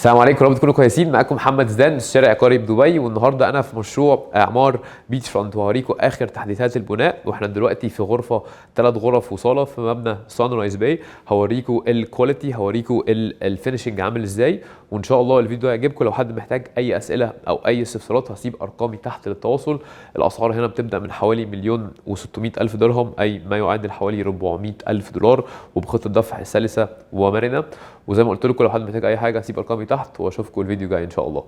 السلام عليكم، يا رب تكونوا كويسين. معاكم محمد زدان، الشارع العقاري بدبي، والنهارده انا في مشروع اعمار بيتشفرونت، وهوريكم اخر تحديثات البناء. واحنا دلوقتي في غرفه 3 غرف وصاله في مبنى سان رايز باي. هوريكم الكواليتي، هوريكم الفينشنج عامل ازاي، وان شاء الله الفيديو ده يعجبكم. لو حد محتاج اي اسئله او اي استفسارات هسيب ارقامي تحت للتواصل. الاسعار هنا بتبدا من حوالي 1,600,000 درهم، اي ما يعادل حوالي 400,000 دولار، وبخطه دفع سلسه ومرنه. وزي ما قلت لكم لو حد محتاج اي حاجه هسيب ارقامي تحت، واشوفكم الفيديو جاي ان شاء الله.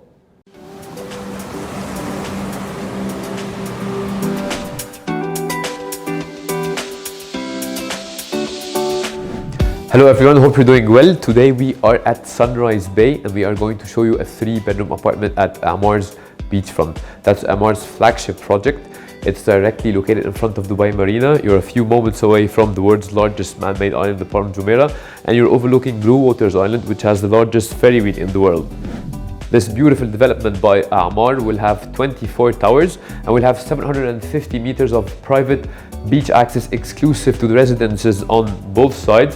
Hello everyone, hope you're doing well. Today we are at Sunrise Bay and we are going to show you a 3-bedroom apartment at Emar's beachfront. That's Emar's flagship project. It's directly located in front of Dubai Marina. You're a few moments away from the world's largest man-made island, the Palm Jumeirah, and you're overlooking Blue Waters Island, which has the largest ferry wheel in the world. This beautiful development by Emaar will have 24 towers and will have 750 meters of private beach access exclusive to the residences on both sides.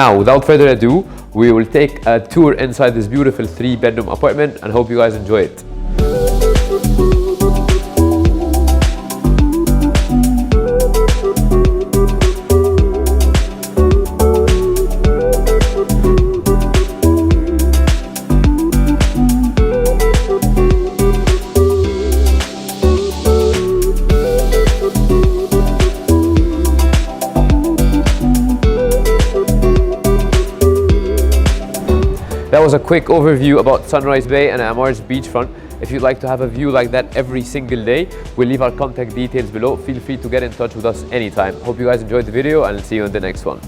Now, without further ado, we will take a tour inside this beautiful 3-bedroom apartment and hope you guys enjoy it. That was a quick overview about Sunrise Bay and Emar's beachfront. If you'd like to have a view like that every single day, we'll leave our contact details below. Feel free to get in touch with us anytime. Hope you guys enjoyed the video and I'll see you in the next one.